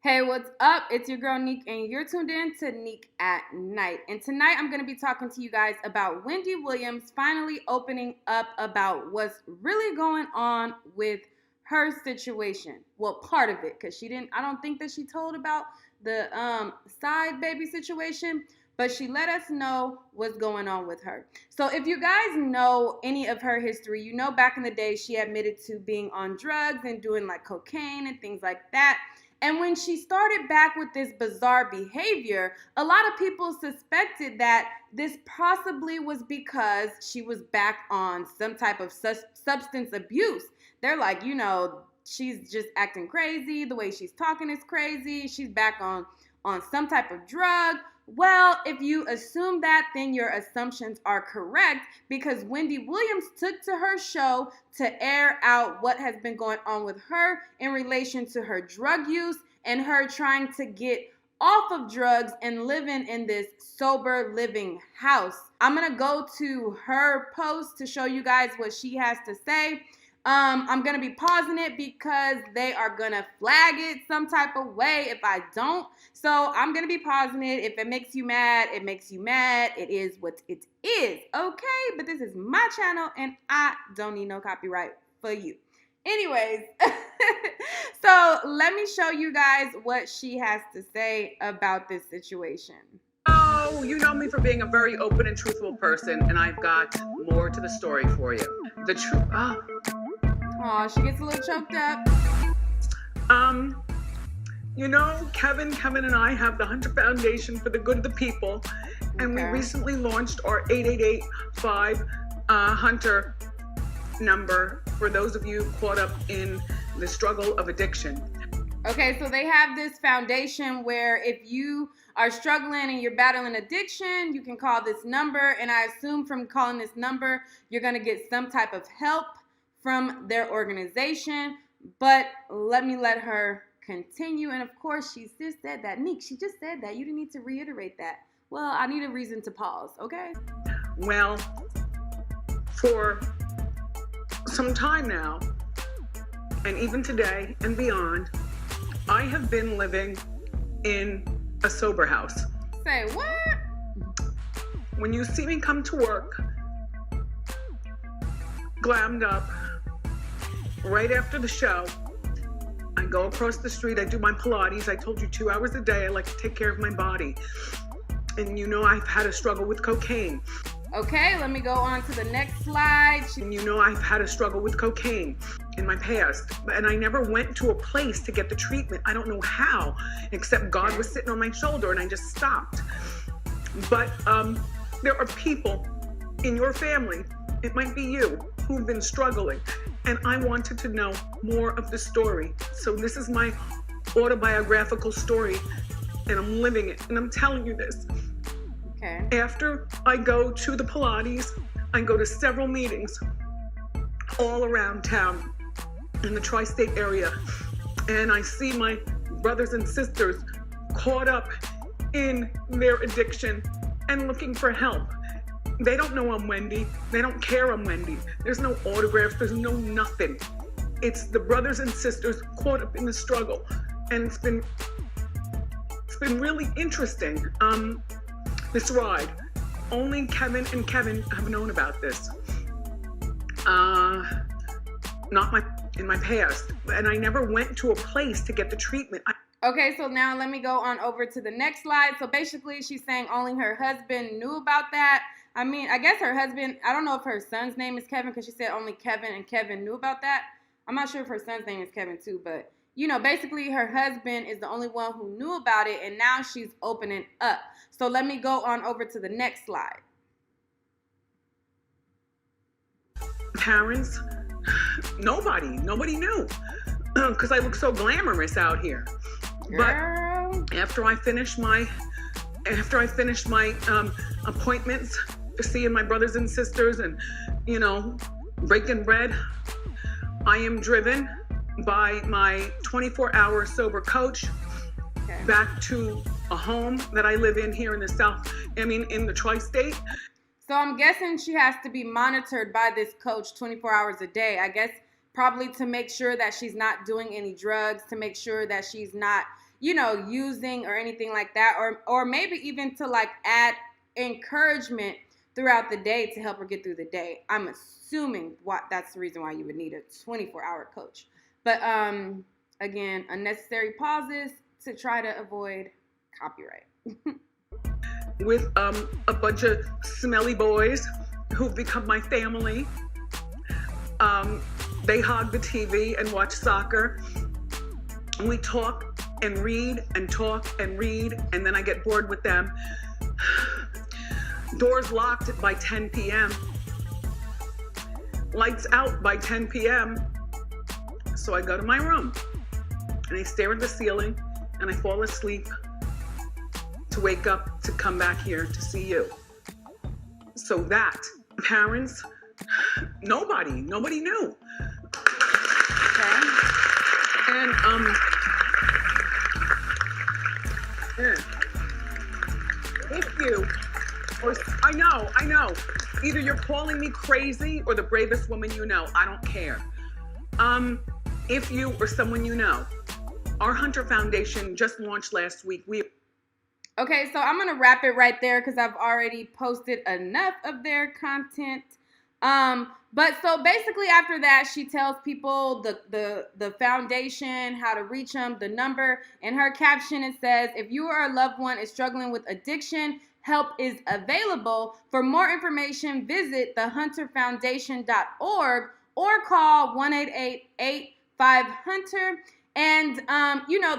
Hey, what's up? It's your girl Neek, and you're tuned in to Neek at Night. And tonight I'm going to be talking to you guys about Wendy Williams finally opening up about what's really going on with her situation. Well, part of it, because I don't think that she told about the side baby situation, but she let us know what's going on with her. So if you guys know any of her history, you know back in the day she admitted to being on drugs and doing like cocaine and things like that. And when she started back with this bizarre behavior, a lot of people suspected that this possibly was because she was back on some type of substance abuse. They're like, she's just acting crazy. The way she's talking is crazy. She's back on some type of drug. Well, if you assume that, then your assumptions are correct, because Wendy Williams took to her show to air out what has been going on with her in relation to her drug use and her trying to get off of drugs and living in this sober living house. I'm going to go to her post to show you guys what she has to say. I'm going to be pausing it because they are going to flag it some type of way if I don't. So I'm going to be pausing it. If it makes you mad, it makes you mad. It is what it is, okay? But this is my channel, and I don't need no copyright for you. Anyways, so let me show you guys what she has to say about this situation. Oh, you know me for being a very open and truthful person, and I've got more to the story for you. The truth. Oh, she gets a little choked up. Kevin and I have the Hunter Foundation for the Good of the People, and we recently launched our 8885 Hunter number for those of you caught up in the struggle of addiction. Okay, so they have this foundation where if you are struggling and you're battling addiction, you can call this number, and I assume from calling this number, you're going to get some type of help from their organization. But let her continue. And of course, she just said that. Neek, she just said that. You didn't need to reiterate that. Well, I need a reason to pause, okay? Well, for some time now, and even today and beyond, I have been living in a sober house. Say what? When you see me come to work, glammed up, right after the show, I go across the street, I do my Pilates. I told you 2 hours a day, I like to take care of my body. And I've had a struggle with cocaine. Okay, let me go on to the next slide. And I've had a struggle with cocaine in my past. And I never went to a place to get the treatment. I don't know how, except God was sitting on my shoulder and I just stopped. But there are people in your family, it might be you, who've been struggling. And I wanted to know more of the story. So this is my autobiographical story, and I'm living it, and I'm telling you this. Okay. After I go to the Pilates, I go to several meetings all around town in the tri-state area, and I see my brothers and sisters caught up in their addiction and looking for help. They don't know I'm Wendy. They don't care I'm Wendy. There's no autographs. There's no nothing. It's the brothers and sisters caught up in the struggle. And it's been really interesting, this ride. Only Kevin have known about this. Not in my past. And I never went to a place to get the treatment. Okay, so now let me go on over to the next slide. So basically she's saying only her husband knew about that. I mean, I guess her husband, I don't know if her son's name is Kevin, because she said only Kevin and Kevin knew about that. I'm not sure if her son's name is Kevin too, but basically her husband is the only one who knew about it, and now she's opening up. So let me go on over to the next slide. Parents, nobody knew, because I look so glamorous out here. Girl. But after I finished my appointments for seeing my brothers and sisters and, breaking bread, I am driven by my 24-hour sober coach back to a home that I live in here in the tri-state. So I'm guessing she has to be monitored by this coach 24 hours a day. I guess probably to make sure that she's not doing any drugs, to make sure that she's not using or anything like that, or maybe even to like add encouragement throughout the day to help her get through the day. I'm assuming that's the reason why you would need a 24-hour coach. But again, unnecessary pauses to try to avoid copyright. With a bunch of smelly boys who've become my family. They hog the TV and watch soccer. We talk and read and talk and read, and then I get bored with them. Doors locked by 10 p.m. Lights out by 10 p.m. So I go to my room and I stare at the ceiling and I fall asleep to wake up to come back here to see you. So that, parents, nobody knew. Okay. And if you, or I know, either you're calling me crazy or the bravest woman you know, I don't care. If you or someone you know, our Hunter Foundation just launched last week. Okay, so I'm gonna wrap it right there because I've already posted enough of their content. But so basically after that, she tells people the foundation, how to reach them, the number. In her caption, it says, if you or a loved one is struggling with addiction, help is available. For more information, visit thehunterfoundation.org or call 1-888-85-HUNTER. And,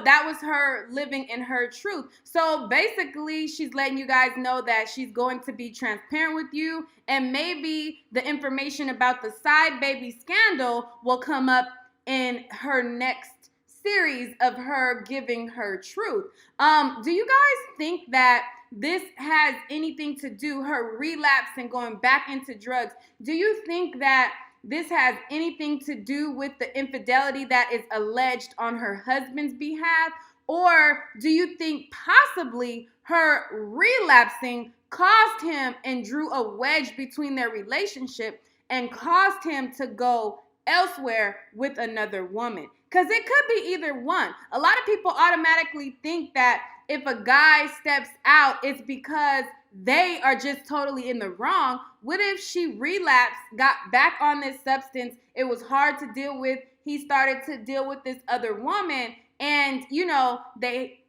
that was her living in her truth. So basically, she's letting you guys know that she's going to be transparent with you. And maybe the information about the side baby scandal will come up in her next series of her giving her truth. Do you guys think that this has anything to do, her relapse and going back into drugs? Do you think that this has anything to do with the infidelity that is alleged on her husband's behalf? Or do you think possibly her relapsing caused him and drew a wedge between their relationship and caused him to go elsewhere with another woman? Because it could be either one. A lot of people automatically think that if a guy steps out, it's because they are just totally in the wrong. What if she relapsed, got back on this substance? It was hard to deal with. He started to deal with this other woman, and they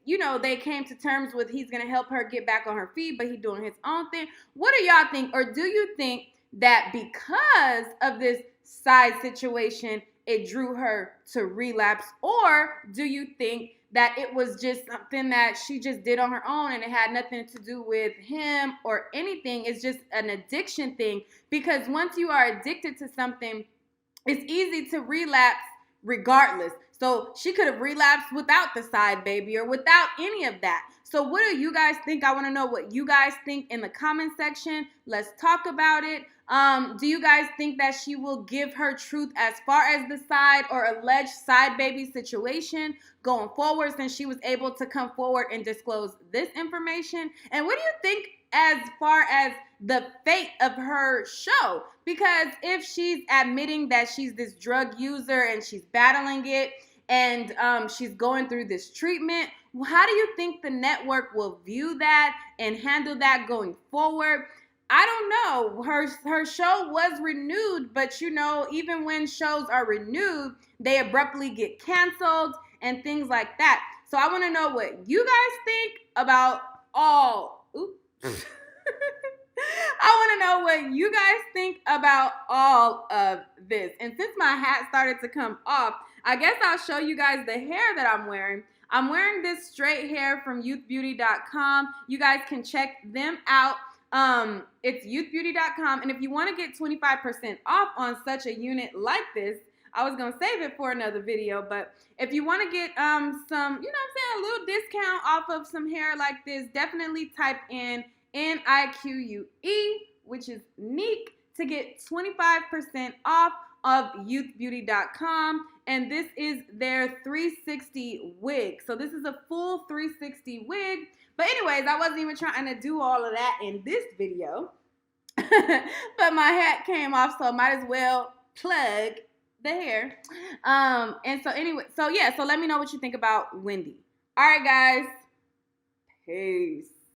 came to terms with he's gonna help her get back on her feet, but he's doing his own thing. What do y'all think? Or do you think that because of this side situation, it drew her to relapse? Or do you think that it was just something that she just did on her own and it had nothing to do with him or anything? It's just an addiction thing. Because once you are addicted to something, it's easy to relapse regardless. So she could have relapsed without the side baby or without any of that. So what do you guys think? I want to know what you guys think in the comment section. Let's talk about it. Do you guys think that she will give her truth as far as the side or alleged side baby situation going forward, since she was able to come forward and disclose this information? And what do you think as far as the fate of her show? Because if she's admitting that she's this drug user and she's battling it and she's going through this treatment, how do you think the network will view that and handle that going forward? I don't know. Her show was renewed, but even when shows are renewed, they abruptly get canceled and things like that. So I want to know what you guys think about all. Oops. I want to know what you guys think about all of this. And since my hat started to come off, I guess I'll show you guys the hair that I'm wearing. I'm wearing this straight hair from youthbeauty.com. You guys can check them out. It's youthbeauty.com. And if you want to get 25% off on such a unit like this, I was going to save it for another video, but if you want to get some, a little discount off of some hair like this, definitely type in NIQUE, which is Neek, to get 25% off of youthbeauty.com. And this is their 360 wig. So this is a full 360 wig. But anyways, I wasn't even trying to do all of that in this video. But my hat came off, so I might as well plug the hair. And so anyway, so let me know what you think about Wendy. All right, guys. Peace.